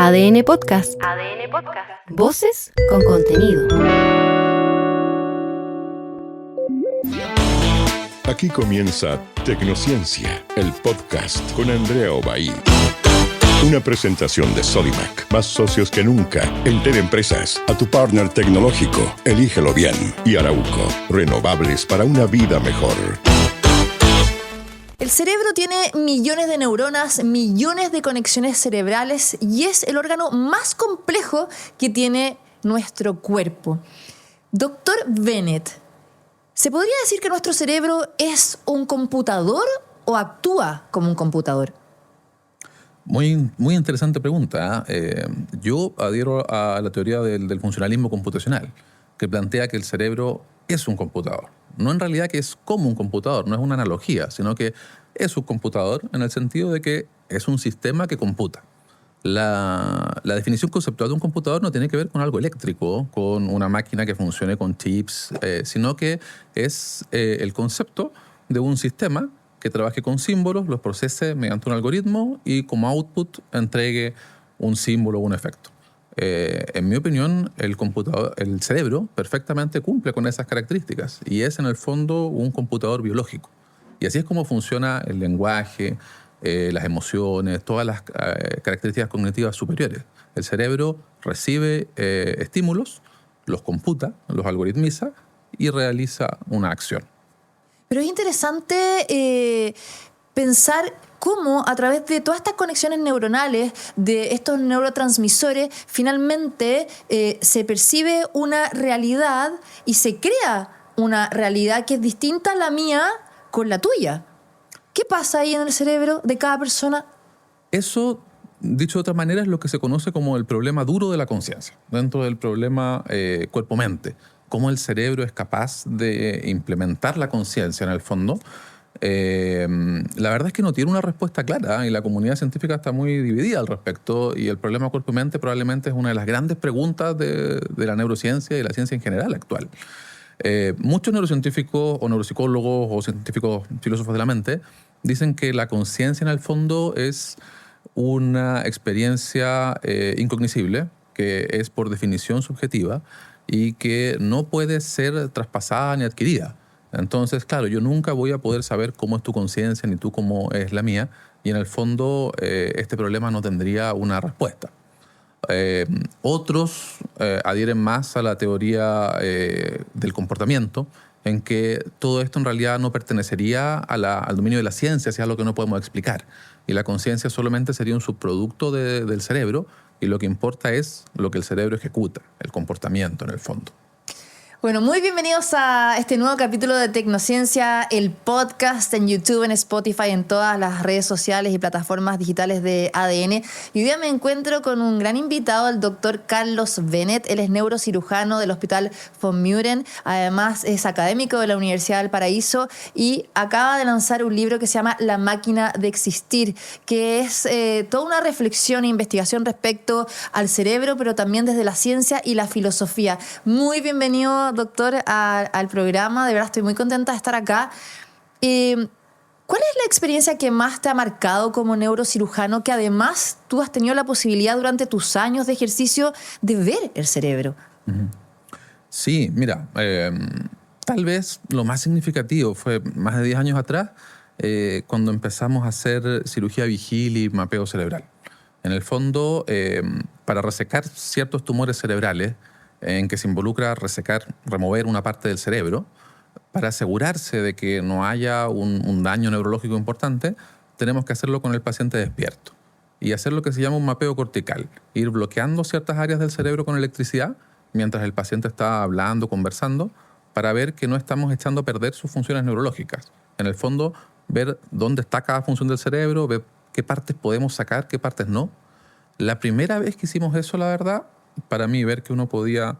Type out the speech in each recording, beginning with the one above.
ADN Podcast. Voces con contenido. Aquí comienza Tecnociencia, el podcast con Andrea Obaid. Una presentación de Sodimac, más socios que nunca. Enter Empresas, a tu partner tecnológico. Elígelo bien. Y Arauco, renovables para una vida mejor. El cerebro tiene millones de neuronas, millones de conexiones cerebrales y es el órgano más complejo que tiene nuestro cuerpo. Doctor Bennett, ¿se podría decir que nuestro cerebro es un computador o actúa como un computador? Muy interesante pregunta. Yo adhiero a la teoría del funcionalismo computacional, que plantea que el cerebro es un computador. No en realidad que es como un computador, no es una analogía, sino que es un computador en el sentido de que es un sistema que computa. La definición conceptual de un computador no tiene que ver con algo eléctrico, con una máquina que funcione con chips, sino que es el concepto de un sistema que trabaje con símbolos, los procese mediante un algoritmo y como output entregue un símbolo o un efecto. En mi opinión, el cerebro perfectamente cumple con esas características y es en el fondo un computador biológico. Y así es como funciona el lenguaje, las emociones, todas las características cognitivas superiores. El cerebro recibe estímulos, los computa, los algoritmiza y realiza una acción. Pero es interesante pensar cómo a través de todas estas conexiones neuronales, de estos neurotransmisores, finalmente se percibe una realidad y se crea una realidad que es distinta a la mía con la tuya. ¿Qué pasa ahí en el cerebro de cada persona? Eso, dicho de otra manera, es lo que se conoce como el problema duro de la conciencia, dentro del problema cuerpo-mente. Cómo el cerebro es capaz de implementar la conciencia en el fondo. La verdad es que no tiene una respuesta clara y la comunidad científica está muy dividida al respecto y el problema cuerpo-mente probablemente es una de las grandes preguntas de la neurociencia y de la ciencia en general actual. Muchos neurocientíficos o neuropsicólogos o científicos filósofos de la mente dicen que la conciencia en el fondo es una experiencia incognoscible, que es por definición subjetiva y que no puede ser traspasada ni adquirida. Entonces, claro, yo nunca voy a poder saber cómo es tu conciencia ni tú cómo es la mía y en el fondo este problema no tendría una respuesta. Otros adhieren más a la teoría del comportamiento, en que todo esto en realidad no pertenecería al dominio de la ciencia, si es algo que no podemos explicar. Y la conciencia solamente sería un subproducto del cerebro y lo que importa es lo que el cerebro ejecuta, el comportamiento en el fondo. Bueno, muy bienvenidos a este nuevo capítulo de Tecnociencia, el podcast en YouTube, en Spotify, en todas las redes sociales y plataformas digitales de ADN. Y hoy día me encuentro con un gran invitado, el doctor Carlos Bennett. Él es neurocirujano del Hospital von Muren, además es académico de la Universidad del Paraíso y acaba de lanzar un libro que se llama La máquina de existir, que es toda una reflexión e investigación respecto al cerebro, pero también desde la ciencia y la filosofía. Muy bienvenido, doctor, al programa. De verdad estoy muy contenta de estar acá. ¿Cuál es la experiencia que más te ha marcado como neurocirujano, que además tú has tenido la posibilidad durante tus años de ejercicio de ver el cerebro? Sí, mira, tal vez lo más significativo fue más de 10 años atrás, cuando empezamos a hacer cirugía vigil y mapeo cerebral. En el fondo, para resecar ciertos tumores cerebrales, en que se involucra remover una parte del cerebro, para asegurarse de que no haya un daño neurológico importante, tenemos que hacerlo con el paciente despierto y hacer lo que se llama un mapeo cortical, ir bloqueando ciertas áreas del cerebro con electricidad mientras el paciente está hablando, conversando, para ver que no estamos echando a perder sus funciones neurológicas. En el fondo, ver dónde está cada función del cerebro, ver qué partes podemos sacar, qué partes no. La primera vez que hicimos eso, la verdad, para mí ver que uno podía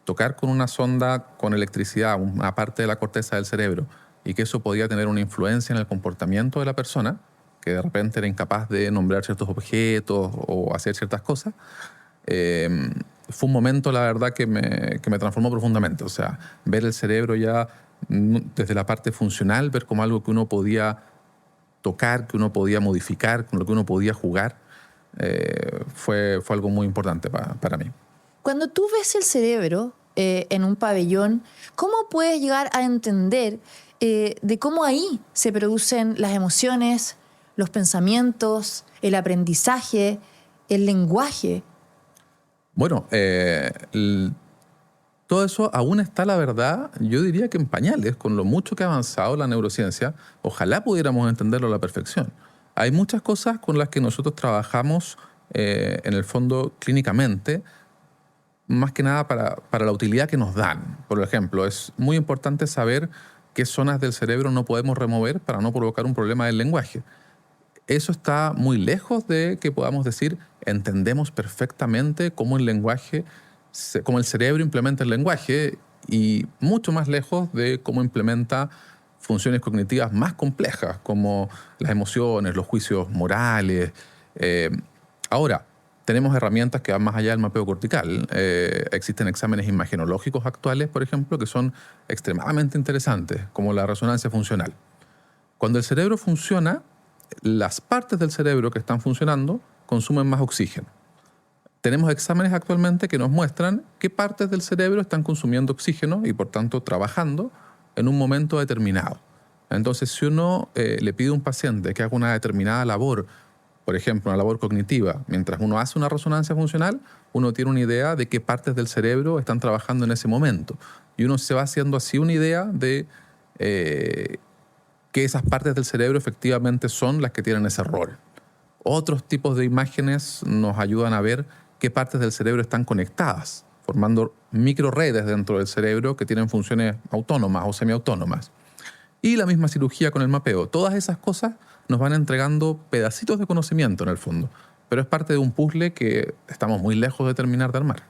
tocar con una sonda con electricidad una parte de la corteza del cerebro y que eso podía tener una influencia en el comportamiento de la persona, que de repente era incapaz de nombrar ciertos objetos o hacer ciertas cosas, fue un momento, la verdad, que me transformó profundamente. O sea, ver el cerebro ya desde la parte funcional, ver como algo que uno podía tocar, que uno podía modificar, con lo que uno podía jugar, fue algo muy importante para mí. Cuando tú ves el cerebro en un pabellón, ¿cómo puedes llegar a entender de cómo ahí se producen las emociones, los pensamientos, el aprendizaje, el lenguaje? Bueno, todo eso aún está, la verdad, yo diría que en pañales, con lo mucho que ha avanzado la neurociencia. Ojalá pudiéramos entenderlo a la perfección. Hay muchas cosas con las que nosotros trabajamos en el fondo clínicamente, más que nada para la utilidad que nos dan. Por ejemplo, es muy importante saber qué zonas del cerebro no podemos remover para no provocar un problema del lenguaje. Eso está muy lejos de que podamos decir entendemos perfectamente cómo cómo el cerebro implementa el lenguaje, y mucho más lejos de cómo implementa funciones cognitivas más complejas como las emociones, los juicios morales. Ahora, tenemos herramientas que van más allá del mapeo cortical. Existen exámenes imagenológicos actuales, por ejemplo, que son extremadamente interesantes, como la resonancia funcional. Cuando el cerebro funciona, las partes del cerebro que están funcionando consumen más oxígeno. Tenemos exámenes actualmente que nos muestran qué partes del cerebro están consumiendo oxígeno y, por tanto, trabajando en un momento determinado. Entonces, si uno le pide a un paciente que haga una determinada labor, por ejemplo, una labor cognitiva, mientras uno hace una resonancia funcional, uno tiene una idea de qué partes del cerebro están trabajando en ese momento. Y uno se va haciendo así una idea de que esas partes del cerebro efectivamente son las que tienen ese rol. Otros tipos de imágenes nos ayudan a ver qué partes del cerebro están conectadas, formando microredes dentro del cerebro que tienen funciones autónomas o semiautónomas. Y la misma cirugía con el mapeo. Todas esas cosas nos van entregando pedacitos de conocimiento en el fondo, pero es parte de un puzzle que estamos muy lejos de terminar de armar.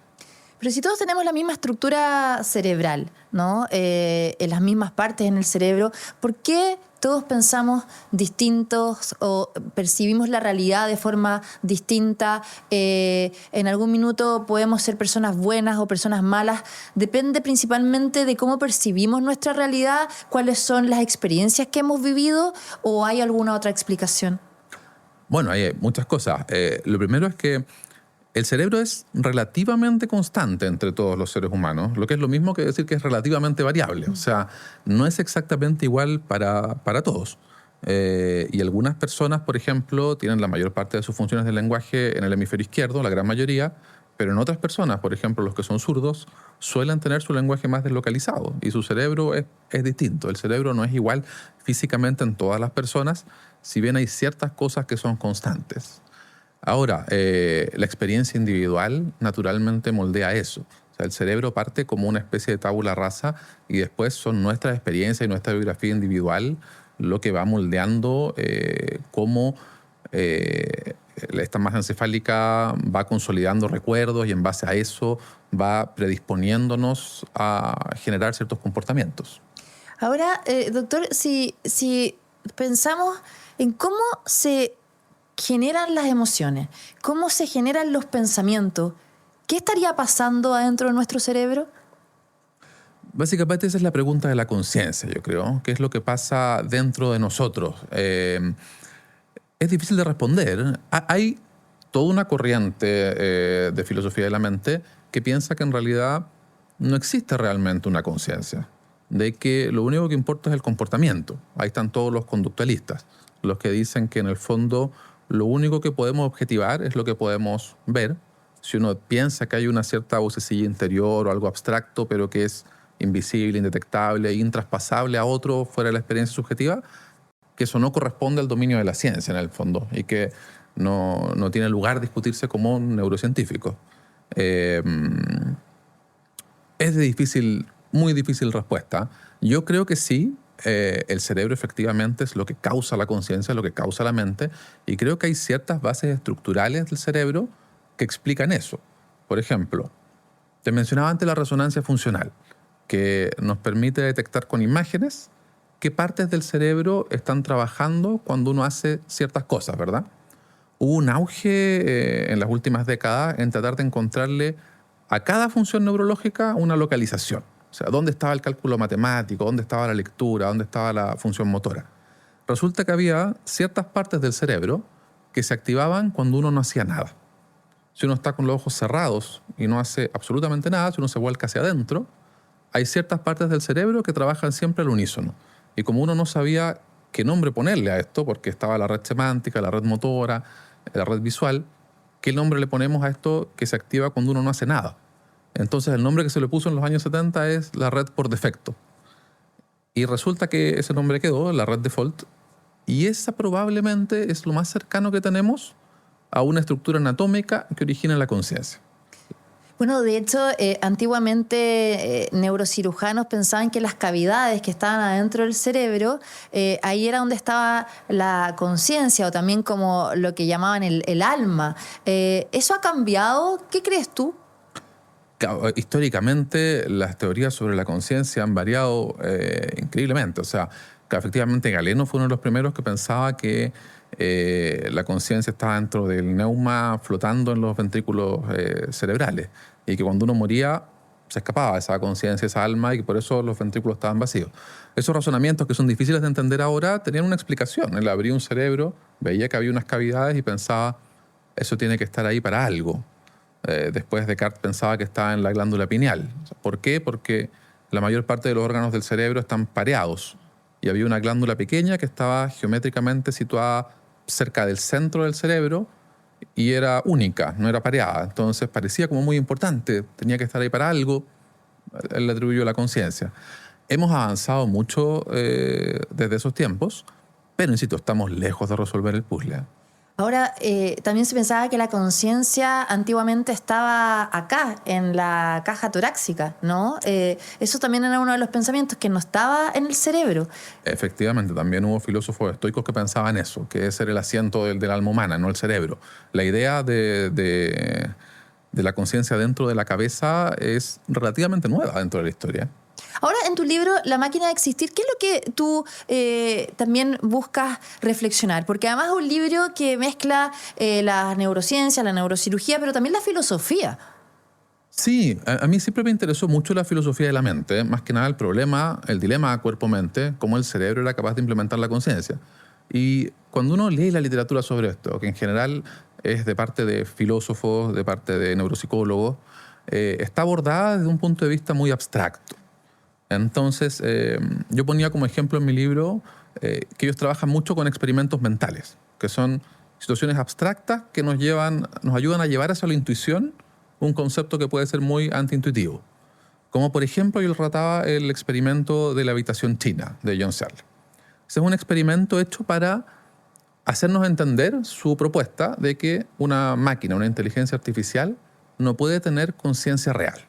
Pero si todos tenemos la misma estructura cerebral, ¿no? En las mismas partes en el cerebro, ¿por qué todos pensamos distintos o percibimos la realidad de forma distinta? En algún minuto podemos ser personas buenas o personas malas. Depende principalmente de cómo percibimos nuestra realidad, cuáles son las experiencias que hemos vivido, o hay alguna otra explicación. Bueno, hay muchas cosas. Lo primero es que el cerebro es relativamente constante entre todos los seres humanos, lo que es lo mismo que decir que es relativamente variable. O sea, no es exactamente igual para todos. Y algunas personas, por ejemplo, tienen la mayor parte de sus funciones del lenguaje en el hemisferio izquierdo, la gran mayoría, pero en otras personas, por ejemplo, los que son zurdos, suelen tener su lenguaje más deslocalizado y su cerebro es distinto. El cerebro no es igual físicamente en todas las personas, si bien hay ciertas cosas que son constantes. Ahora, la experiencia individual naturalmente moldea eso. O sea, el cerebro parte como una especie de tabula rasa y después son nuestras experiencias y nuestra biografía individual lo que va moldeando cómo esta masa encefálica va consolidando recuerdos y en base a eso va predisponiéndonos a generar ciertos comportamientos. Ahora, doctor, si pensamos en cómo se generan las emociones, cómo se generan los pensamientos, ¿qué estaría pasando adentro de nuestro cerebro? Básicamente esa es la pregunta de la conciencia, yo creo. ¿Qué es lo que pasa dentro de nosotros? Es difícil de responder. Hay toda una corriente de filosofía de la mente que piensa que en realidad no existe realmente una conciencia, de que lo único que importa es el comportamiento. Ahí están todos los conductualistas, los que dicen que en el fondo lo único que podemos objetivar es lo que podemos ver. Si uno piensa que hay una cierta vocecilla interior o algo abstracto, pero que es invisible, indetectable, intraspasable a otro fuera de la experiencia subjetiva, que eso no corresponde al dominio de la ciencia en el fondo y que no tiene lugar discutirse como un neurocientífico. Es de muy difícil respuesta. Yo creo que sí. El cerebro efectivamente es lo que causa la conciencia, lo que causa la mente, y creo que hay ciertas bases estructurales del cerebro que explican eso. Por ejemplo, te mencionaba antes la resonancia funcional, que nos permite detectar con imágenes qué partes del cerebro están trabajando cuando uno hace ciertas cosas, ¿verdad? Hubo un auge en las últimas décadas en tratar de encontrarle a cada función neurológica una localización. O sea, ¿dónde estaba el cálculo matemático? ¿Dónde estaba la lectura? ¿Dónde estaba la función motora? Resulta que había ciertas partes del cerebro que se activaban cuando uno no hacía nada. Si uno está con los ojos cerrados y no hace absolutamente nada, si uno se vuelca hacia adentro, hay ciertas partes del cerebro que trabajan siempre al unísono. Y como uno no sabía qué nombre ponerle a esto, porque estaba la red semántica, la red motora, la red visual, ¿qué nombre le ponemos a esto que se activa cuando uno no hace nada? Entonces el nombre que se le puso en los años 70 es la red por defecto. Y resulta que ese nombre quedó, la red default, y esa probablemente es lo más cercano que tenemos a una estructura anatómica que origina la conciencia. Bueno, de hecho, antiguamente neurocirujanos pensaban que las cavidades que estaban adentro del cerebro, ahí era donde estaba la conciencia, o también como lo que llamaban el alma. ¿Eso ha cambiado? ¿Qué crees tú? Históricamente, las teorías sobre la conciencia han variado increíblemente. O sea, que efectivamente Galeno fue uno de los primeros que pensaba que la conciencia estaba dentro del neuma flotando en los ventrículos cerebrales y que cuando uno moría se escapaba esa conciencia, esa alma, y que por eso los ventrículos estaban vacíos. Esos razonamientos, que son difíciles de entender ahora, tenían una explicación. Él abría un cerebro, veía que había unas cavidades y pensaba, eso tiene que estar ahí para algo. Después Descartes pensaba que estaba en la glándula pineal. ¿Por qué? Porque la mayor parte de los órganos del cerebro están pareados y había una glándula pequeña que estaba geométricamente situada cerca del centro del cerebro y era única, no era pareada. Entonces parecía como muy importante, tenía que estar ahí para algo. Él le atribuyó la conciencia. Hemos avanzado mucho desde esos tiempos, pero insisto, estamos lejos de resolver el puzzle. Ahora, también se pensaba que la conciencia antiguamente estaba acá, en la caja torácica, ¿no? Eso también era uno de los pensamientos, que no estaba en el cerebro. Efectivamente, también hubo filósofos estoicos que pensaban eso, que ese era el asiento del alma humana, no el cerebro. La idea de la conciencia dentro de la cabeza es relativamente nueva dentro de la historia. Ahora, en tu libro, La máquina de existir, ¿qué es lo que tú también buscas reflexionar? Porque además es un libro que mezcla la neurociencia, la neurocirugía, pero también la filosofía. Sí, a mí siempre me interesó mucho la filosofía de la mente, más que nada el dilema cuerpo-mente, cómo el cerebro era capaz de implementar la conciencia. Y cuando uno lee la literatura sobre esto, que en general es de parte de filósofos, de parte de neuropsicólogos, está abordada desde un punto de vista muy abstracto. Entonces, yo ponía como ejemplo en mi libro que ellos trabajan mucho con experimentos mentales, que son situaciones abstractas que nos ayudan a llevar hacia la intuición un concepto que puede ser muy antiintuitivo. Como por ejemplo, yo trataba el experimento de la habitación china de John Searle. Ese es un experimento hecho para hacernos entender su propuesta de que una máquina, una inteligencia artificial, no puede tener conciencia real.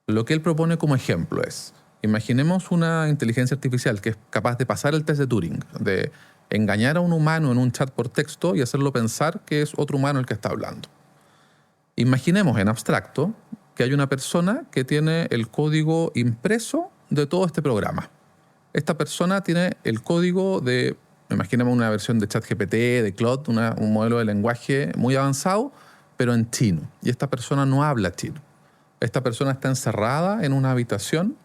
Lo que él propone como ejemplo es, imaginemos una inteligencia artificial que es capaz de pasar el test de Turing, de engañar a un humano en un chat por texto y hacerlo pensar que es otro humano el que está hablando. Imaginemos en abstracto que hay una persona que tiene el código impreso de todo este programa. Esta persona tiene el código de, imaginemos una versión de ChatGPT, de Claude, un modelo de lenguaje muy avanzado, pero en chino. Y esta persona no habla chino. Esta persona está encerrada en una habitación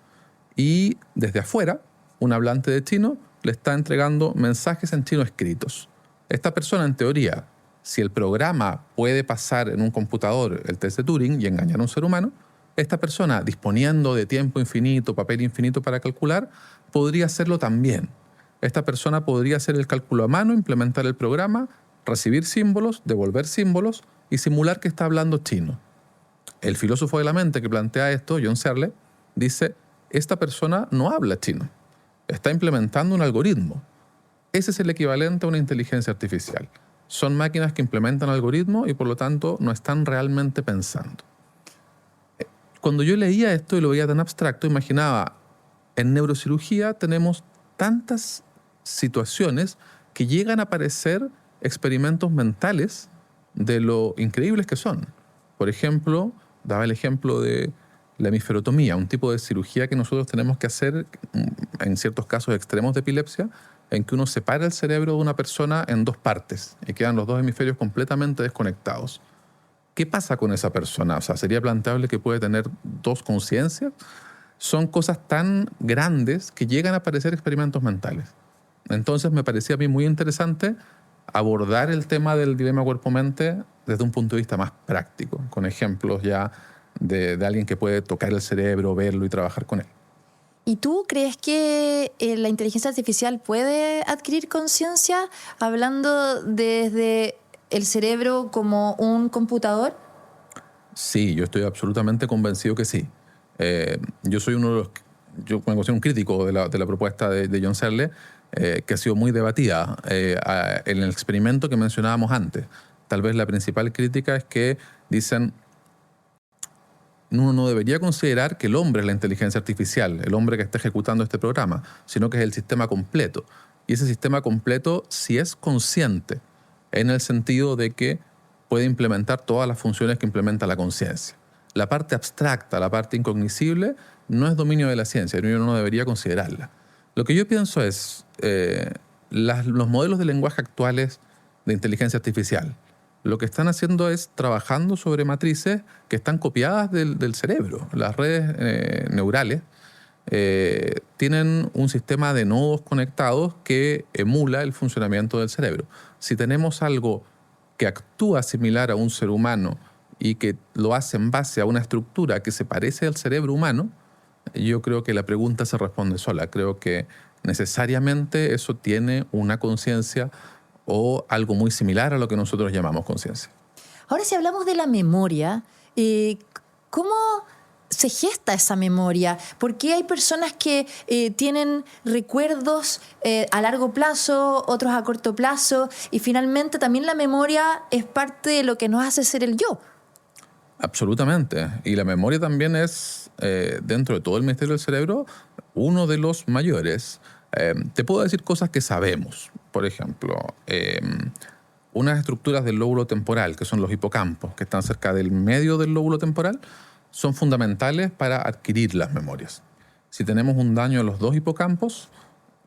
y desde afuera, un hablante de chino le está entregando mensajes en chino escritos. Esta persona, en teoría, si el programa puede pasar en un computador el test de Turing y engañar a un ser humano, esta persona, disponiendo de tiempo infinito, papel infinito para calcular, podría hacerlo también. Esta persona podría hacer el cálculo a mano, implementar el programa, recibir símbolos, devolver símbolos y simular que está hablando chino. El filósofo de la mente que plantea esto, John Searle, dice, esta persona no habla chino, está implementando un algoritmo. Ese es el equivalente a una inteligencia artificial. Son máquinas que implementan algoritmos y por lo tanto no están realmente pensando. Cuando yo leía esto y lo veía tan abstracto, imaginaba, en neurocirugía tenemos tantas situaciones que llegan a parecer experimentos mentales de lo increíbles que son. Por ejemplo, daba el ejemplo de la hemisferotomía, un tipo de cirugía que nosotros tenemos que hacer en ciertos casos extremos de epilepsia, en que uno separa el cerebro de una persona en dos partes y quedan los dos hemisferios completamente desconectados. ¿Qué pasa con esa persona? O sea, ¿sería planteable que puede tener dos conciencias? Son cosas tan grandes que llegan a parecer experimentos mentales. Entonces me parecía a mí muy interesante abordar el tema del dilema cuerpo-mente desde un punto de vista más práctico, con ejemplos ya de alguien que puede tocar el cerebro, verlo y trabajar con él. ¿Y tú crees que la inteligencia artificial puede adquirir conciencia, hablando desde el cerebro como un computador? Sí, yo estoy absolutamente convencido que sí. Yo soy uno de los... Yo me considero un crítico de la propuesta de John Searle, que ha sido muy debatida en el experimento que mencionábamos antes. Tal vez la principal crítica es que dicen... Uno no debería considerar que el hombre es la inteligencia artificial, el hombre que está ejecutando este programa, sino que es el sistema completo. Y ese sistema completo sí es consciente, en el sentido de que puede implementar todas las funciones que implementa la conciencia. La parte abstracta, la parte incognoscible, no es dominio de la ciencia, y uno no debería considerarla. Lo que yo pienso es, los modelos de lenguaje actuales de inteligencia artificial, lo que están haciendo es trabajando sobre matrices que están copiadas del cerebro. Las redes neurales tienen un sistema de nodos conectados que emula el funcionamiento del cerebro. Si tenemos algo que actúa similar a un ser humano y que lo hace en base a una estructura que se parece al cerebro humano, yo creo que la pregunta se responde sola. Creo que necesariamente eso tiene una conciencia o algo muy similar a lo que nosotros llamamos conciencia. Ahora, si hablamos de la memoria, ¿cómo se gesta esa memoria? ¿Por qué hay personas que tienen recuerdos a largo plazo, otros a corto plazo? Y finalmente también la memoria es parte de lo que nos hace ser el yo. Absolutamente. Y la memoria también es, dentro de todo el misterio del cerebro, uno de los mayores. Te puedo decir cosas que sabemos. Por ejemplo, unas estructuras del lóbulo temporal, que son los hipocampos, que están cerca del medio del lóbulo temporal, son fundamentales para adquirir las memorias. Si tenemos un daño en los dos hipocampos,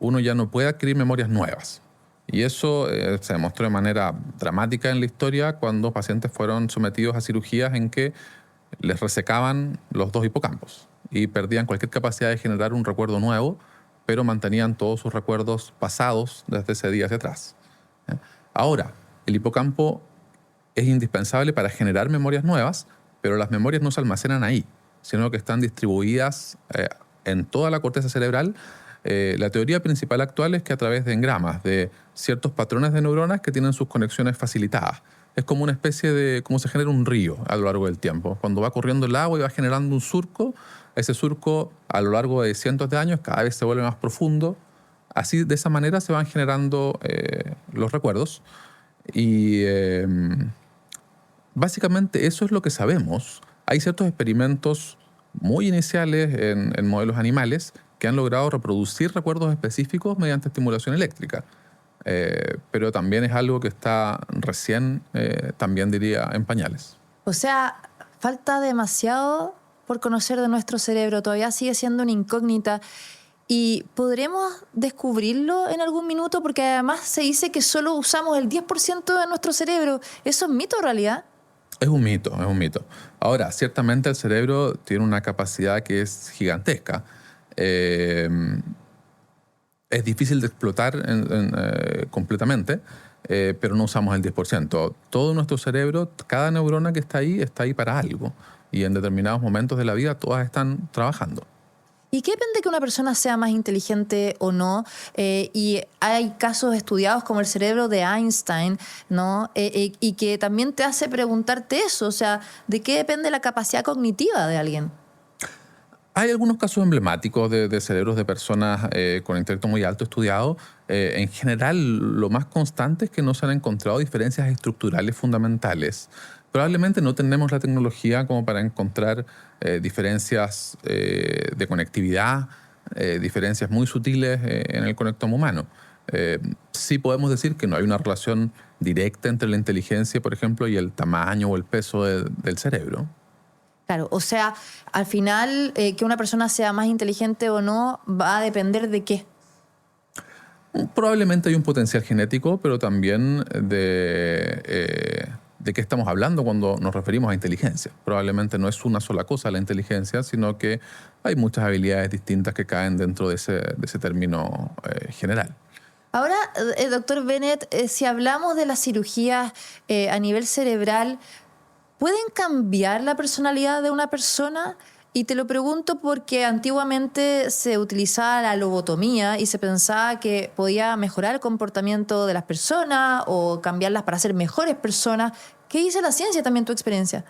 uno ya no puede adquirir memorias nuevas. Y eso se demostró de manera dramática en la historia cuando pacientes fueron sometidos a cirugías en que les resecaban los dos hipocampos y perdían cualquier capacidad de generar un recuerdo nuevo, pero mantenían todos sus recuerdos pasados desde ese día hacia atrás. Ahora, el hipocampo es indispensable para generar memorias nuevas, pero las memorias no se almacenan ahí, sino que están distribuidas en toda la corteza cerebral. La teoría principal actual es que a través de engramas, de ciertos patrones de neuronas que tienen sus conexiones facilitadas. Es como una especie de... cómo se genera un río a lo largo del tiempo. Cuando va corriendo el agua y va generando un surco, ese surco a lo largo de cientos de años cada vez se vuelve más profundo. Así, de esa manera se van generando los recuerdos. Y básicamente eso es lo que sabemos. Hay ciertos experimentos muy iniciales en modelos animales que han logrado reproducir recuerdos específicos mediante estimulación eléctrica. Pero también es algo que está recién, también diría, en pañales. O sea, falta demasiado por conocer de nuestro cerebro. Todavía sigue siendo una incógnita. ¿Y podremos descubrirlo en algún minuto? Porque además se dice que solo usamos el 10% de nuestro cerebro. ¿Eso es mito o realidad? Es un mito, es un mito. Ahora, ciertamente el cerebro tiene una capacidad que es gigantesca. Es difícil de explotar completamente, pero no usamos el 10%. Todo nuestro cerebro, cada neurona que está ahí para algo. Y en determinados momentos de la vida todas están trabajando. ¿Y qué depende de que una persona sea más inteligente o no? Y hay casos estudiados como el cerebro de Einstein, ¿no? Y que también te hace preguntarte eso, o sea, ¿de qué depende la capacidad cognitiva de alguien? Hay algunos casos emblemáticos de cerebros de personas con intelecto muy alto estudiado. En general, lo más constante es que no se han encontrado diferencias estructurales fundamentales. Probablemente no tenemos la tecnología como para encontrar diferencias de conectividad, diferencias muy sutiles en el conectoma humano. Sí podemos decir que no hay una relación directa entre la inteligencia, por ejemplo, y el tamaño o el peso del cerebro. Claro, o sea, al final, que una persona sea más inteligente o no va a depender de qué. Probablemente hay un potencial genético, pero también de qué estamos hablando cuando nos referimos a inteligencia. Probablemente no es una sola cosa la inteligencia, sino que hay muchas habilidades distintas que caen dentro de ese término general. Ahora, doctor Bennett, si hablamos de las cirugías a nivel cerebral, ¿pueden cambiar la personalidad de una persona? Y te lo pregunto porque antiguamente se utilizaba la lobotomía y se pensaba que podía mejorar el comportamiento de las personas o cambiarlas para ser mejores personas. ¿Qué dice la ciencia también, tu experiencia?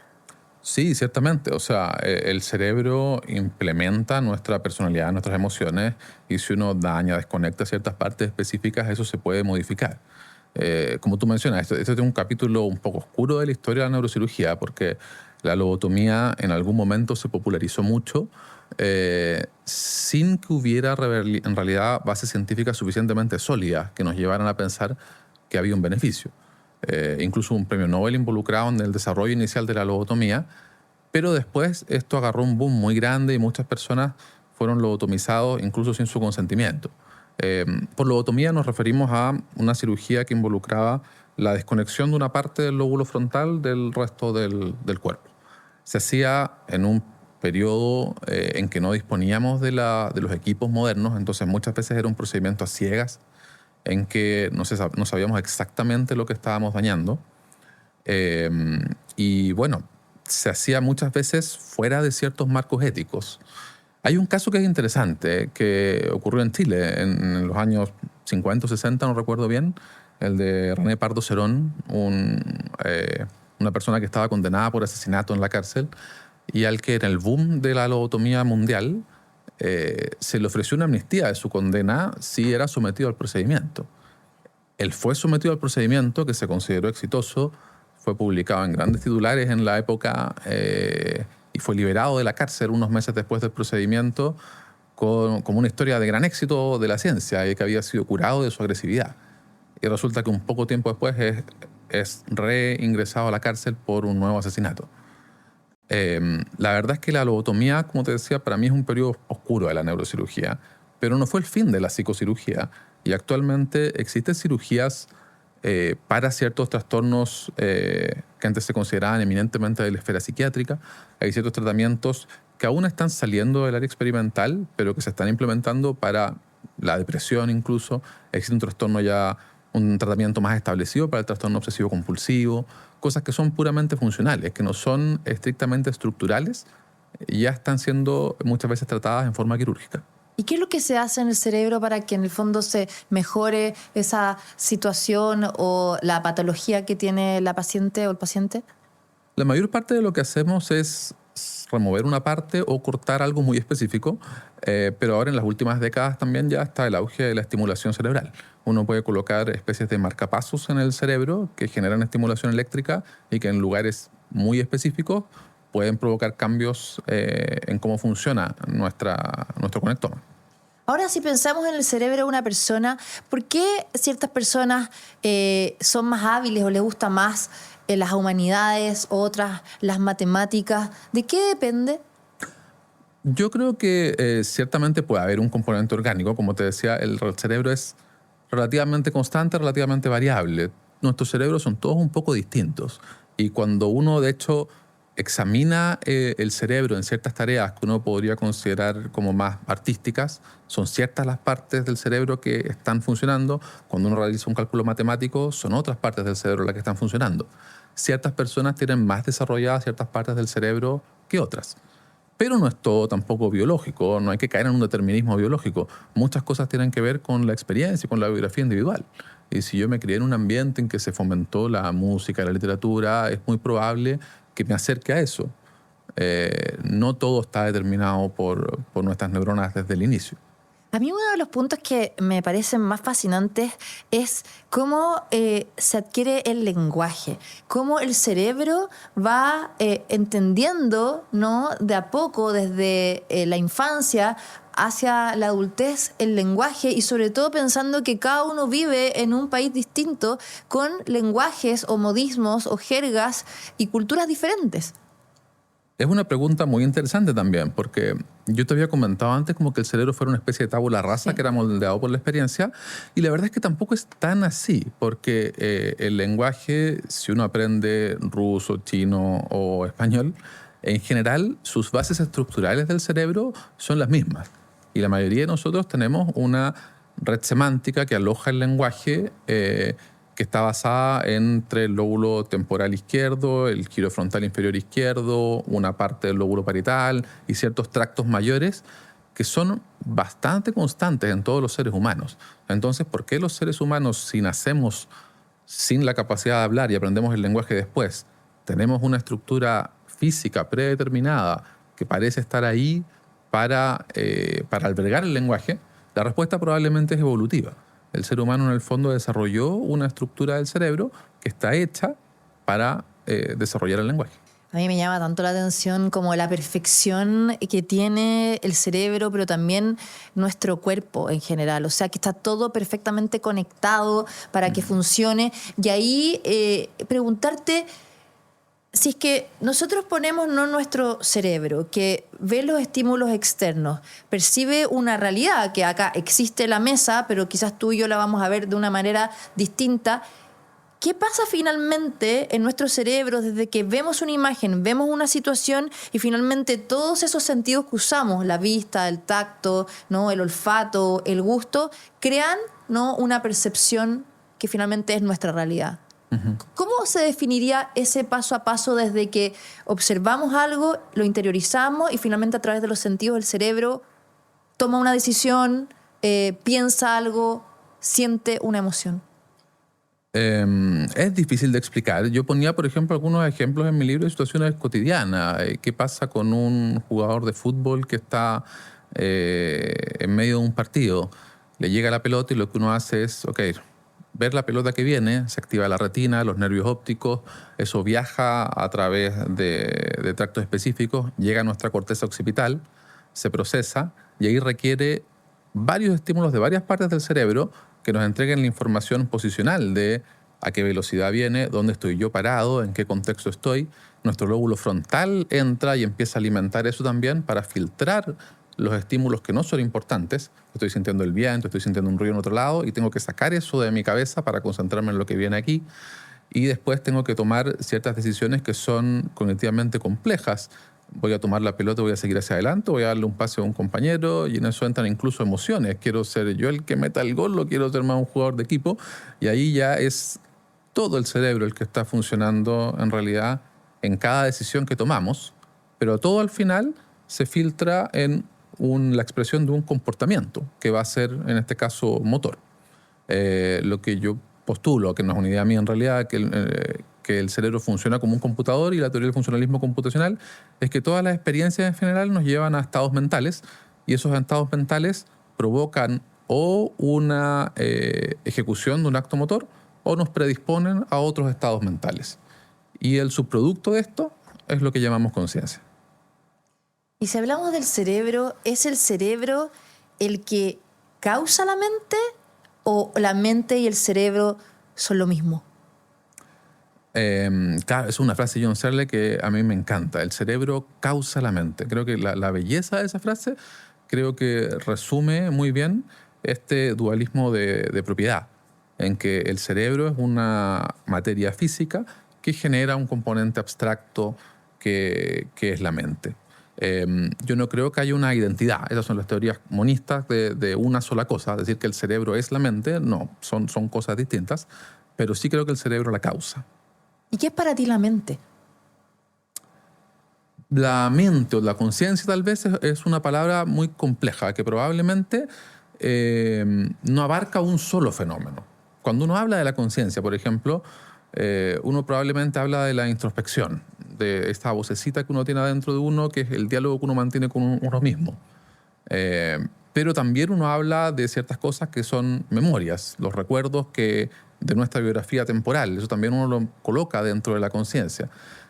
Sí, ciertamente. O sea, el cerebro implementa nuestra personalidad, nuestras emociones, y si uno daña, desconecta ciertas partes específicas, eso se puede modificar. Como tú mencionas, este es un capítulo un poco oscuro de la historia de la neurocirugía, porque la lobotomía en algún momento se popularizó mucho sin que hubiera en realidad bases científicas suficientemente sólidas que nos llevaran a pensar que había un beneficio. Incluso un premio Nobel involucrado en el desarrollo inicial de la lobotomía, pero después esto agarró un boom muy grande y muchas personas fueron lobotomizados incluso sin su consentimiento. Por lobotomía nos referimos a una cirugía que involucraba la desconexión de una parte del lóbulo frontal del resto del cuerpo. Se hacía en un periodo en que no disponíamos de los equipos modernos, entonces muchas veces era un procedimiento a ciegas en que no sabíamos exactamente lo que estábamos dañando. Y bueno, se hacía muchas veces fuera de ciertos marcos éticos. Hay un caso que es interesante, que ocurrió en Chile en los años 50 o 60, no recuerdo bien, el de René Pardo Serón, una persona que estaba condenada por asesinato en la cárcel y al que en el boom de la lobotomía mundial se le ofreció una amnistía de su condena si era sometido al procedimiento. Él fue sometido al procedimiento, que se consideró exitoso, fue publicado en grandes titulares en la época y fue liberado de la cárcel unos meses después del procedimiento como una historia de gran éxito de la ciencia y que había sido curado de su agresividad. Y resulta que un poco tiempo después es reingresado a la cárcel por un nuevo asesinato. La verdad es que la lobotomía, como te decía, para mí es un periodo oscuro de la neurocirugía, pero no fue el fin de la psicocirugía. Y actualmente existen cirugías para ciertos trastornos que antes se consideraban eminentemente de la esfera psiquiátrica. Hay ciertos tratamientos que aún están saliendo del área experimental, pero que se están implementando para la depresión incluso. Existe un trastorno ya, un tratamiento más establecido para el trastorno obsesivo-compulsivo, cosas que son puramente funcionales, que no son estrictamente estructurales, ya están siendo muchas veces tratadas en forma quirúrgica. ¿Y qué es lo que se hace en el cerebro para que en el fondo se mejore esa situación o la patología que tiene la paciente o el paciente? La mayor parte de lo que hacemos es remover una parte o cortar algo muy específico, pero ahora en las últimas décadas también ya está el auge de la estimulación cerebral. Uno puede colocar especies de marcapasos en el cerebro que generan estimulación eléctrica y que en lugares muy específicos pueden provocar cambios en cómo funciona nuestro conectoma. Ahora, si pensamos en el cerebro de una persona, ¿por qué ciertas personas son más hábiles o les gusta más las humanidades, otras las matemáticas? ¿De qué depende? Yo creo que ciertamente puede haber un componente orgánico. Como te decía, el cerebro es relativamente constante, relativamente variable. Nuestros cerebros son todos un poco distintos. Y cuando uno, de hecho, examina el cerebro en ciertas tareas que uno podría considerar como más artísticas, son ciertas las partes del cerebro que están funcionando. Cuando uno realiza un cálculo matemático, son otras partes del cerebro las que están funcionando. Ciertas personas tienen más desarrolladas ciertas partes del cerebro que otras. Pero no es todo tampoco biológico, no hay que caer en un determinismo biológico. Muchas cosas tienen que ver con la experiencia y con la biografía individual. Y si yo me crié en un ambiente en que se fomentó la música, la literatura, es muy probable que me acerque a eso. No todo está determinado por nuestras neuronas desde el inicio. A mí uno de los puntos que me parecen más fascinantes es cómo se adquiere el lenguaje, cómo el cerebro va entendiendo, ¿no?, de a poco desde la infancia hacia la adultez el lenguaje y sobre todo pensando que cada uno vive en un país distinto con lenguajes o modismos o jergas y culturas diferentes. Es una pregunta muy interesante también, porque yo te había comentado antes como que el cerebro fuera una especie de tabula rasa, sí, que era moldeado por la experiencia, y la verdad es que tampoco es tan así, porque el lenguaje, si uno aprende ruso, chino o español, en general sus bases estructurales del cerebro son las mismas. Y la mayoría de nosotros tenemos una red semántica que aloja el lenguaje, que está basada entre el lóbulo temporal izquierdo, el giro frontal inferior izquierdo, una parte del lóbulo parietal y ciertos tractos mayores que son bastante constantes en todos los seres humanos. Entonces, ¿por qué los seres humanos, si nacemos sin la capacidad de hablar y aprendemos el lenguaje después, tenemos una estructura física predeterminada que parece estar ahí para albergar el lenguaje? La respuesta probablemente es evolutiva. El ser humano en el fondo desarrolló una estructura del cerebro que está hecha para desarrollar el lenguaje. A mí me llama tanto la atención como la perfección que tiene el cerebro, pero también nuestro cuerpo en general. O sea, que está todo perfectamente conectado para que funcione. Y ahí preguntarte si es que nosotros ponemos nuestro cerebro, que ve los estímulos externos, percibe una realidad, que acá existe la mesa, pero quizás tú y yo la vamos a ver de una manera distinta. ¿Qué pasa finalmente en nuestro cerebro desde que vemos una imagen, vemos una situación y finalmente todos esos sentidos que usamos, la vista, el tacto, ¿no?, el olfato, el gusto, crean, ¿no?, una percepción que finalmente es nuestra realidad? Uh-huh. ¿Cómo se definiría ese paso a paso desde que observamos algo, lo interiorizamos y finalmente a través de los sentidos el cerebro toma una decisión, piensa algo, siente una emoción? Es difícil de explicar. Yo ponía, por ejemplo, algunos ejemplos en mi libro de situaciones cotidianas. ¿Qué pasa con un jugador de fútbol que está en medio de un partido? Le llega la pelota y lo que uno hace es, ver la pelota que viene, se activa la retina, los nervios ópticos, eso viaja a través de tractos específicos, llega a nuestra corteza occipital, se procesa y ahí requiere varios estímulos de varias partes del cerebro que nos entreguen la información posicional de a qué velocidad viene, dónde estoy yo parado, en qué contexto estoy. Nuestro lóbulo frontal entra y empieza a alimentar eso también para filtrar los estímulos que no son importantes. Estoy sintiendo el viento, estoy sintiendo un ruido en otro lado y tengo que sacar eso de mi cabeza para concentrarme en lo que viene aquí. Y después tengo que tomar ciertas decisiones que son cognitivamente complejas. Voy a tomar la pelota, voy a seguir hacia adelante, voy a darle un pase a un compañero y en eso entran incluso emociones. Quiero ser yo el que meta el gol o quiero ser más un jugador de equipo. Y ahí ya es todo el cerebro el que está funcionando en realidad en cada decisión que tomamos, pero todo al final se filtra en la expresión de un comportamiento que va a ser, en este caso, motor. Lo que yo postulo, que no es una idea mía en realidad, que el cerebro funciona como un computador y la teoría del funcionalismo computacional es que todas las experiencias en general nos llevan a estados mentales y esos estados mentales provocan o una ejecución de un acto motor o nos predisponen a otros estados mentales. Y el subproducto de esto es lo que llamamos conciencia. Y si hablamos del cerebro, ¿es el cerebro el que causa la mente o la mente y el cerebro son lo mismo? Claro, es una frase de John Searle que a mí me encanta. El cerebro causa la mente. Creo que la belleza de esa frase creo que resume muy bien este dualismo de propiedad, en que el cerebro es una materia física que genera un componente abstracto que es la mente. Yo no creo que haya una identidad. Esas son las teorías monistas de una sola cosa. Decir que el cerebro es la mente, no, son cosas distintas, pero sí creo que el cerebro la causa. ¿Y qué es para ti la mente? La mente o la conciencia tal vez es una palabra muy compleja que probablemente no abarca un solo fenómeno. Cuando uno habla de la conciencia, por ejemplo, uno probablemente habla de la introspección, de esta vocecita que uno tiene adentro de uno, que es el diálogo que uno mantiene con uno mismo. Pero también uno habla de ciertas cosas que son memorias, los recuerdos de nuestra biografía temporal. Eso también uno lo coloca dentro de la conciencia.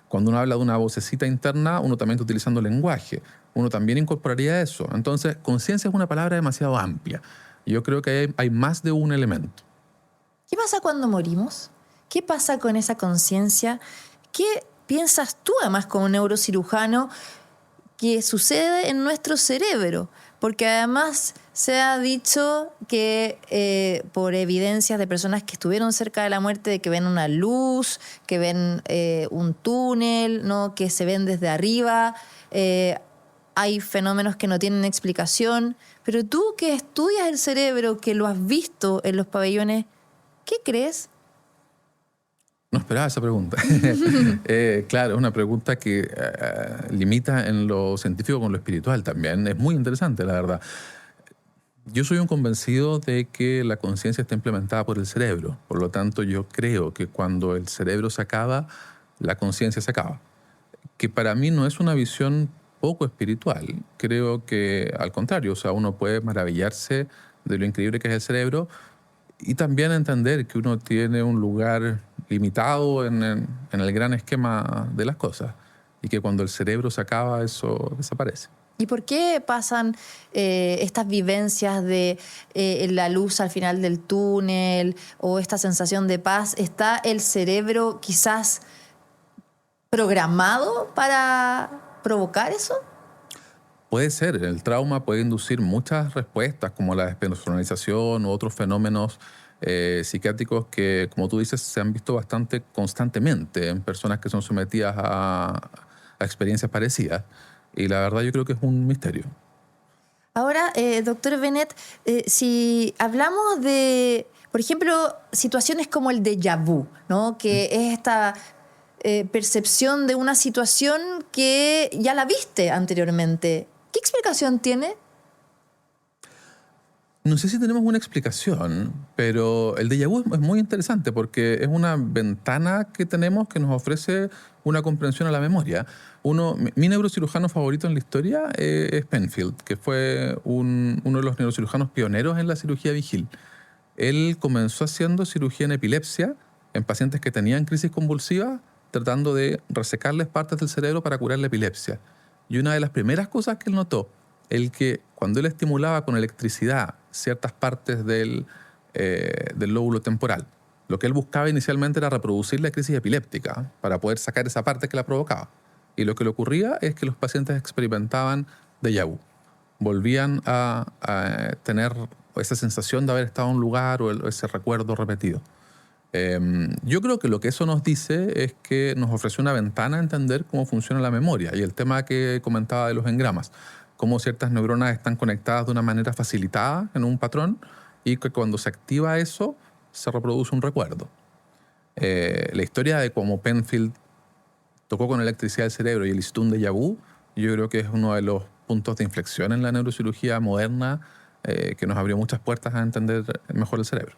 Cuando uno habla de una vocecita interna, uno también está utilizando lenguaje. Uno también incorporaría eso. Entonces, conciencia es una palabra demasiado amplia. Yo creo que hay más de un elemento. ¿Qué pasa cuando morimos? ¿Qué pasa con esa conciencia? ¿Qué piensas tú, además, como neurocirujano, que sucede en nuestro cerebro? Porque además se ha dicho que por evidencias de personas que estuvieron cerca de la muerte, de que ven una luz, que ven un túnel, ¿no?, que se ven desde arriba, hay fenómenos que no tienen explicación, pero tú que estudias el cerebro, que lo has visto en los pabellones, ¿qué crees? No esperaba esa pregunta. Claro, es una pregunta que limita en lo científico con lo espiritual también. Es muy interesante, la verdad. Yo soy un convencido de que la conciencia está implementada por el cerebro. Por lo tanto, yo creo que cuando el cerebro se acaba, la conciencia se acaba. Que para mí no es una visión poco espiritual. Creo que al contrario, o sea, uno puede maravillarse de lo increíble que es el cerebro y también entender que uno tiene un lugar limitado en el gran esquema de las cosas y que cuando el cerebro se acaba, eso desaparece. ¿Y por qué pasan estas vivencias de la luz al final del túnel o esta sensación de paz? ¿Está el cerebro quizás programado para provocar eso? Puede ser, el trauma puede inducir muchas respuestas como la despersonalización u otros fenómenos psiquiátricos que, como tú dices, se han visto bastante constantemente en personas que son sometidas a experiencias parecidas. Y la verdad yo creo que es un misterio. Ahora, doctor Bennett, si hablamos de, por ejemplo, situaciones como el déjà vu, ¿no? Que es esta percepción de una situación que ya la viste anteriormente. ¿Qué explicación tiene? No sé si tenemos una explicación, pero el déjà vu es muy interesante porque es una ventana que tenemos que nos ofrece una comprensión a la memoria. Mi neurocirujano favorito en la historia es Penfield, que fue uno de los neurocirujanos pioneros en la cirugía vigil. Él comenzó haciendo cirugía en epilepsia en pacientes que tenían crisis convulsivas, tratando de resecarles partes del cerebro para curar la epilepsia. Y una de las primeras cosas que él notó, que cuando él estimulaba con electricidad ciertas partes del lóbulo temporal, lo que él buscaba inicialmente era reproducir la crisis epiléptica para poder sacar esa parte que la provocaba. Y lo que le ocurría es que los pacientes experimentaban déjà vu. Volvían a tener esa sensación de haber estado en un lugar o ese recuerdo repetido. Yo creo que lo que eso nos dice es que nos ofrece una ventana a entender cómo funciona la memoria y el tema que comentaba de los engramas, cómo ciertas neuronas están conectadas de una manera facilitada en un patrón y que cuando se activa eso se reproduce un recuerdo. La historia de cómo Penfield tocó con electricidad el cerebro y el un déjà vu, yo creo que es uno de los puntos de inflexión en la neurocirugía moderna que nos abrió muchas puertas a entender mejor el cerebro.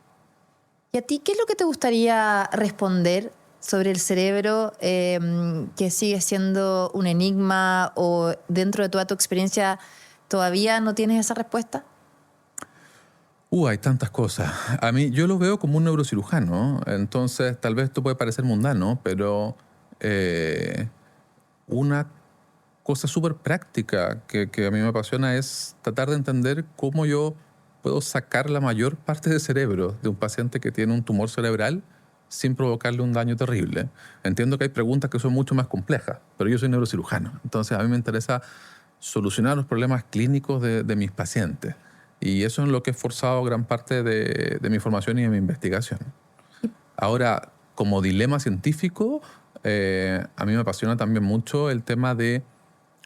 ¿Y a ti qué es lo que te gustaría responder sobre el cerebro que sigue siendo un enigma o dentro de toda tu experiencia todavía no tienes esa respuesta? Hay tantas cosas. A mí, yo lo veo como un neurocirujano, entonces tal vez esto puede parecer mundano, pero una cosa súper práctica que a mí me apasiona es tratar de entender cómo yo puedo sacar la mayor parte del cerebro de un paciente que tiene un tumor cerebral sin provocarle un daño terrible. Entiendo que hay preguntas que son mucho más complejas, pero yo soy neurocirujano, entonces a mí me interesa solucionar los problemas clínicos de mis pacientes. Y eso es lo que he esforzado gran parte de mi formación y de mi investigación. Ahora, como dilema científico, a mí me apasiona también mucho el tema de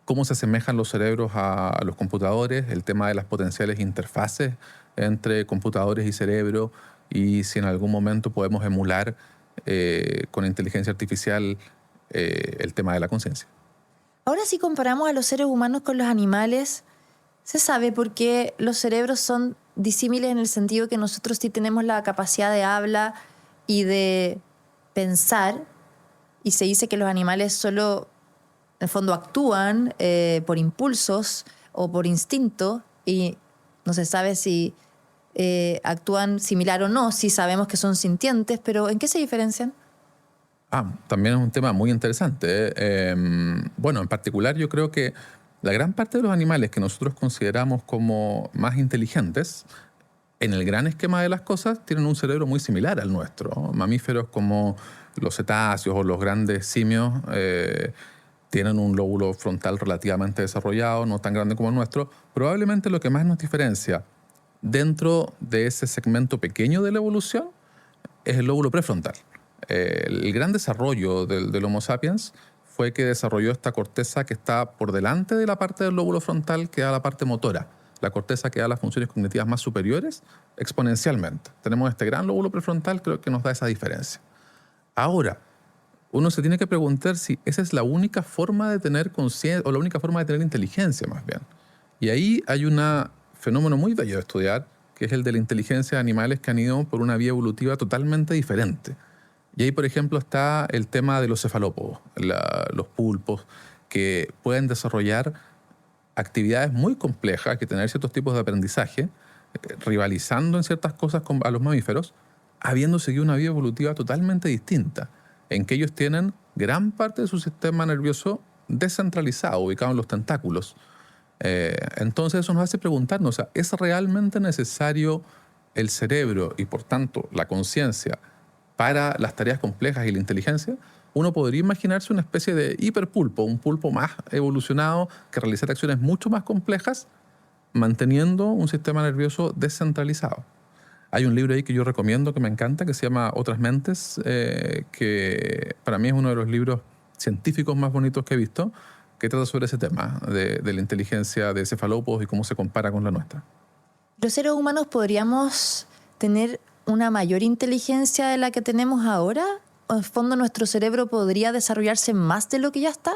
cómo se asemejan los cerebros a los computadores, el tema de las potenciales interfaces entre computadores y cerebro, y si en algún momento podemos emular con inteligencia artificial el tema de la conciencia. Ahora, si comparamos a los seres humanos con los animales, ¿se sabe por qué los cerebros son disímiles en el sentido que nosotros sí tenemos la capacidad de habla y de pensar, y se dice que los animales solo en el fondo actúan por impulsos o por instinto y no se sabe si actúan similar o no, si sabemos que son sintientes, pero ¿en qué se diferencian? También es un tema muy interesante. Bueno, en particular yo creo que la gran parte de los animales que nosotros consideramos como más inteligentes, en el gran esquema de las cosas, tienen un cerebro muy similar al nuestro. Mamíferos como los cetáceos o los grandes simios tienen un lóbulo frontal relativamente desarrollado, no tan grande como el nuestro. Probablemente lo que más nos diferencia dentro de ese segmento pequeño de la evolución es el lóbulo prefrontal. El gran desarrollo del Homo sapiens fue que desarrolló esta corteza que está por delante de la parte del lóbulo frontal que da la parte motora. La corteza que da las funciones cognitivas más superiores exponencialmente. Tenemos este gran lóbulo prefrontal, creo que nos da esa diferencia. Ahora, uno se tiene que preguntar si esa es la única forma de tener conciencia o la única forma de tener inteligencia, más bien. Y ahí hay un fenómeno muy bello de estudiar, que es el de la inteligencia de animales que han ido por una vía evolutiva totalmente diferente. Y ahí, por ejemplo, está el tema de los cefalópodos, los pulpos, que pueden desarrollar actividades muy complejas, que tener ciertos tipos de aprendizaje, rivalizando en ciertas cosas a los mamíferos, habiendo seguido una vía evolutiva totalmente distinta, en que ellos tienen gran parte de su sistema nervioso descentralizado, ubicado en los tentáculos. Entonces eso nos hace preguntarnos, ¿es realmente necesario el cerebro y por tanto la conciencia para las tareas complejas y la inteligencia? Uno podría imaginarse una especie de hiperpulpo, un pulpo más evolucionado que realizara acciones mucho más complejas manteniendo un sistema nervioso descentralizado. Hay un libro ahí que yo recomiendo, que me encanta, que se llama Otras Mentes, que para mí es uno de los libros científicos más bonitos que he visto, que trata sobre ese tema de la inteligencia de cefalópodos y cómo se compara con la nuestra. ¿Los seres humanos podríamos tener una mayor inteligencia de la que tenemos ahora? ¿O en el fondo nuestro cerebro podría desarrollarse más de lo que ya está?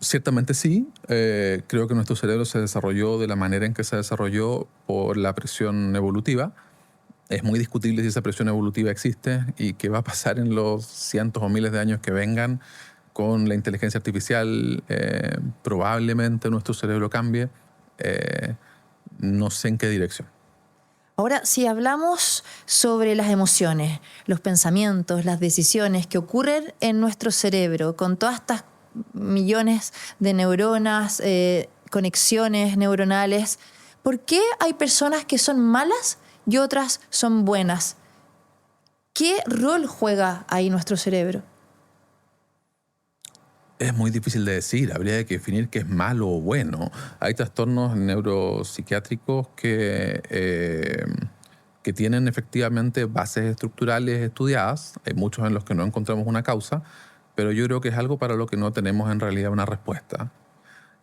Ciertamente sí. Creo que nuestro cerebro se desarrolló de la manera en que se desarrolló por la presión evolutiva. Es muy discutible si esa presión evolutiva existe y qué va a pasar en los cientos o miles de años que vengan con la inteligencia artificial. Probablemente nuestro cerebro cambie. No sé en qué dirección. Ahora, si hablamos sobre las emociones, los pensamientos, las decisiones que ocurren en nuestro cerebro, con todas estas millones de neuronas, conexiones neuronales, ¿por qué hay personas que son malas y otras son buenas? ¿Qué rol juega ahí nuestro cerebro? Es muy difícil de decir, habría que definir qué es malo o bueno. Hay trastornos neuropsiquiátricos que tienen efectivamente bases estructurales estudiadas, hay muchos en los que no encontramos una causa, pero yo creo que es algo para lo que no tenemos en realidad una respuesta.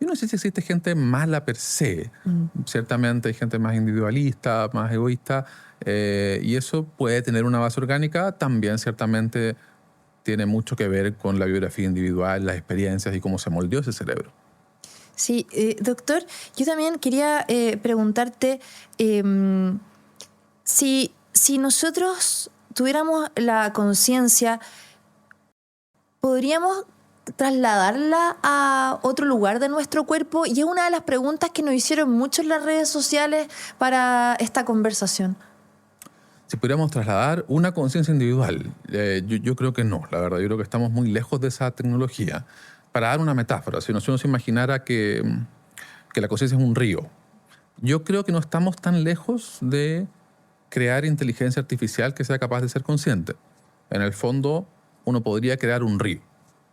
Yo no sé si existe gente mala per se. Ciertamente hay gente más individualista, más egoísta, y eso puede tener una base orgánica. También ciertamente tiene mucho que ver con la biografía individual, las experiencias y cómo se moldeó ese cerebro. Sí, doctor, yo también quería preguntarte si nosotros tuviéramos la conciencia, ¿podríamos trasladarla a otro lugar de nuestro cuerpo? Y es una de las preguntas que nos hicieron mucho en las redes sociales para esta conversación. Si pudiéramos trasladar una conciencia individual, yo creo que no, la verdad. Yo creo que estamos muy lejos de esa tecnología. Para dar una metáfora, si uno se imaginara que la conciencia es un río, yo creo que no estamos tan lejos de crear inteligencia artificial que sea capaz de ser consciente. En el fondo, uno podría crear un río.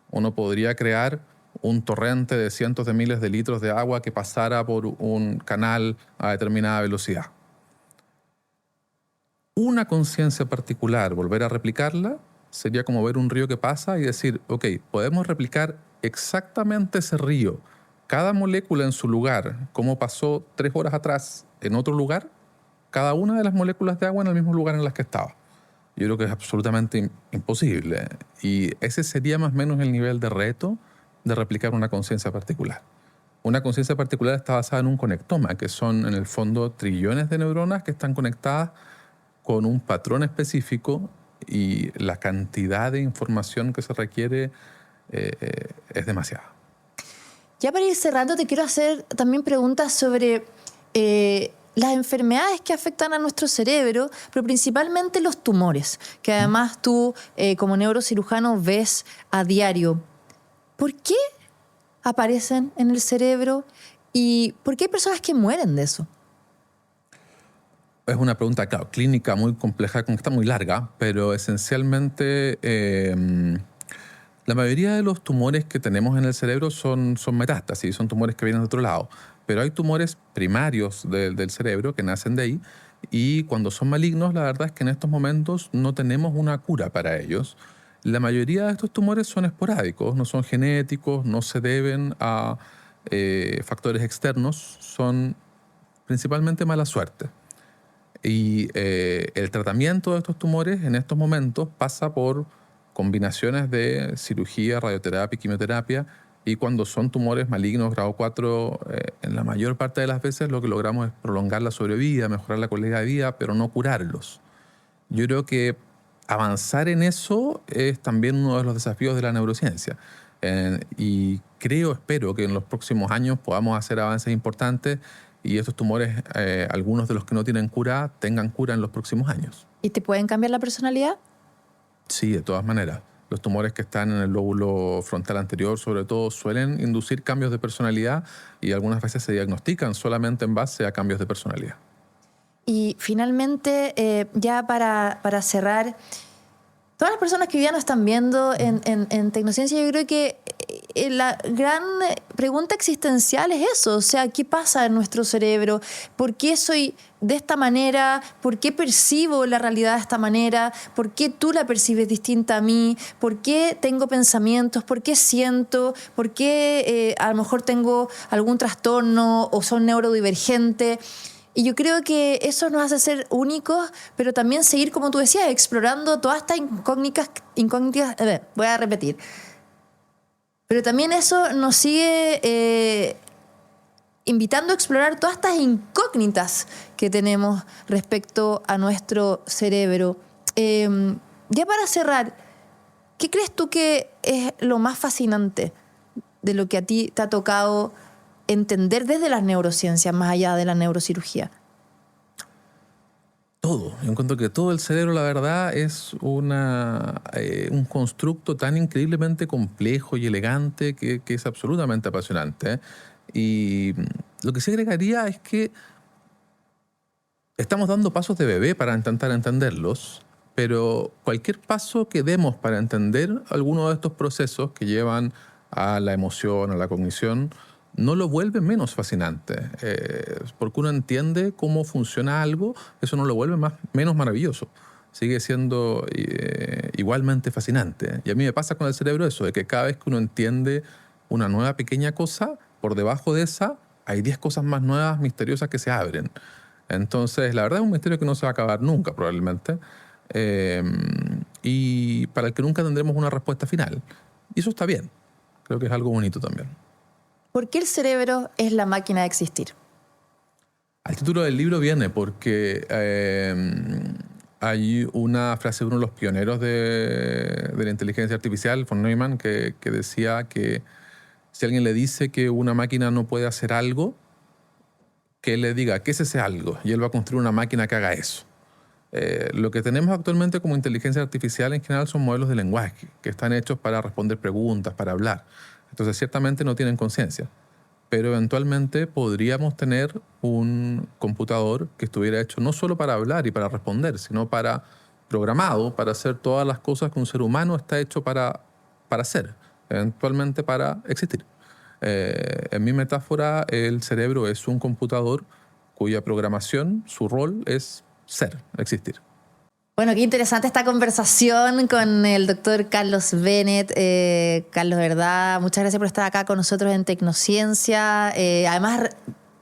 Uno podría crear un torrente de cientos de miles de litros de agua que pasara por un canal a determinada velocidad. Una conciencia particular, volver a replicarla, sería como ver un río que pasa y decir, ok, podemos replicar exactamente ese río, cada molécula en su lugar, como pasó 3 horas atrás en otro lugar, cada una de las moléculas de agua en el mismo lugar en las que estaba. Yo creo que es absolutamente imposible. Y ese sería más o menos el nivel de reto de replicar una conciencia particular. Una conciencia particular está basada en un conectoma, que son en el fondo trillones de neuronas que están conectadas con un patrón específico, y la cantidad de información que se requiere es demasiada. Ya para ir cerrando, te quiero hacer también preguntas sobre las enfermedades que afectan a nuestro cerebro, pero principalmente los tumores, que además tú como neurocirujano ves a diario. ¿Por qué aparecen en el cerebro y por qué hay personas que mueren de eso? Es una pregunta, claro, clínica muy compleja, está muy larga, pero esencialmente la mayoría de los tumores que tenemos en el cerebro son metástasis, son tumores que vienen de otro lado. Pero hay tumores primarios del cerebro que nacen de ahí, y cuando son malignos, la verdad es que en estos momentos no tenemos una cura para ellos. La mayoría de estos tumores son esporádicos, no son genéticos, no se deben a factores externos, son principalmente mala suerte. Y el tratamiento de estos tumores en estos momentos pasa por combinaciones de cirugía, radioterapia y quimioterapia, y cuando son tumores malignos grado 4, en la mayor parte de las veces lo que logramos es prolongar la sobrevida, mejorar la calidad de vida, pero no curarlos. Yo creo que avanzar en eso es también uno de los desafíos de la neurociencia. Y espero que en los próximos años podamos hacer avances importantes y estos tumores, algunos de los que no tienen cura, tengan cura en los próximos años. ¿Y te pueden cambiar la personalidad? Sí, de todas maneras. Los tumores que están en el lóbulo frontal anterior, sobre todo, suelen inducir cambios de personalidad y algunas veces se diagnostican solamente en base a cambios de personalidad. Y finalmente, ya para cerrar, todas las personas que hoy día nos están viendo en Tecnociencia, yo creo que la gran pregunta existencial es eso. O sea, ¿qué pasa en nuestro cerebro? ¿Por qué soy de esta manera? ¿Por qué percibo la realidad de esta manera? ¿Por qué tú la percibes distinta a mí? ¿Por qué tengo pensamientos? ¿Por qué siento? ¿Por qué a lo mejor tengo algún trastorno o soy neurodivergente? Y yo creo que eso nos hace ser únicos, pero también seguir, como tú decías, explorando todas estas incógnitas. Voy a repetir. Pero también eso nos sigue invitando a explorar todas estas incógnitas que tenemos respecto a nuestro cerebro. Ya para cerrar, ¿qué crees tú que es lo más fascinante de lo que a ti te ha tocado entender desde las neurociencias, más allá de la neurocirugía? Todo. Yo encuentro que todo el cerebro, la verdad, es un constructo tan increíblemente complejo y elegante que es absolutamente apasionante. Y lo que sí agregaría es que estamos dando pasos de bebé para intentar entenderlos, pero cualquier paso que demos para entender alguno de estos procesos que llevan a la emoción, a la cognición, no lo vuelve menos fascinante. Porque uno entiende cómo funciona algo, eso no lo vuelve menos maravilloso. Sigue siendo igualmente fascinante. Y a mí me pasa con el cerebro eso, de que cada vez que uno entiende una nueva pequeña cosa, por debajo de esa hay 10 cosas más nuevas, misteriosas que se abren. Entonces, la verdad es un misterio que no se va a acabar nunca, probablemente. Y para el que nunca tendremos una respuesta final. Y eso está bien. Creo que es algo bonito también. ¿Por qué el cerebro es la máquina de existir? El título del libro viene porque hay una frase de uno de los pioneros de la inteligencia artificial, von Neumann, que decía que si alguien le dice que una máquina no puede hacer algo, que él le diga ¿qué es ese algo? Y él va a construir una máquina que haga eso. Lo que tenemos actualmente como inteligencia artificial en general son modelos de lenguaje que están hechos para responder preguntas, para hablar. Entonces, ciertamente no tienen conciencia, pero eventualmente podríamos tener un computador que estuviera hecho no solo para hablar y para responder, sino programado para hacer todas las cosas que un ser humano está hecho para hacer, eventualmente para existir. En mi metáfora, el cerebro es un computador cuya programación, su rol es ser, existir. Bueno, qué interesante esta conversación con el doctor Carlos Bennett. Carlos, verdad, muchas gracias por estar acá con nosotros en Tecnociencia. Además,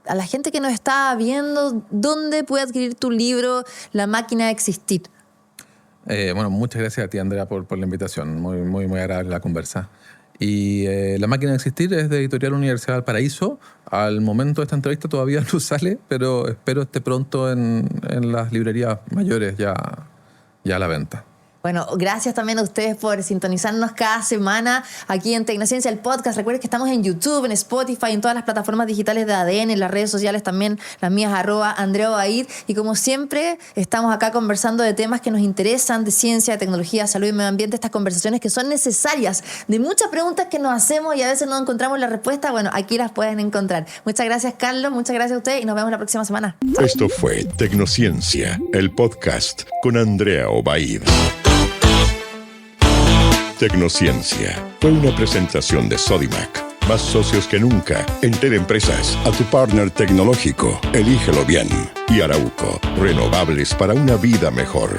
a la gente que nos está viendo, ¿dónde puede adquirir tu libro, La máquina de existir? Bueno, muchas gracias a ti, Andrea, por la invitación. Muy, muy, muy agradable la conversa. Y La máquina de existir es de Editorial Universidad de Valparaíso. Al momento de esta entrevista todavía no sale, pero espero esté pronto en las librerías mayores ya a la venta. Bueno, gracias también a ustedes por sintonizarnos cada semana aquí en Tecnociencia, el podcast. Recuerden que estamos en YouTube, en Spotify, en todas las plataformas digitales de ADN, en las redes sociales también, las mías, @Andrea Obaid. Y como siempre, estamos acá conversando de temas que nos interesan, de ciencia, de tecnología, salud y medio ambiente, estas conversaciones que son necesarias, de muchas preguntas que nos hacemos y a veces no encontramos la respuesta. Bueno, aquí las pueden encontrar. Muchas gracias, Carlos, muchas gracias a ustedes y nos vemos la próxima semana. Esto fue Tecnociencia, el podcast con Andrea Obaid. Tecnociencia fue una presentación de Sodimac. Más socios que nunca. Enter Empresas, a tu partner tecnológico. Elígelo bien. Y Arauco, renovables para una vida mejor.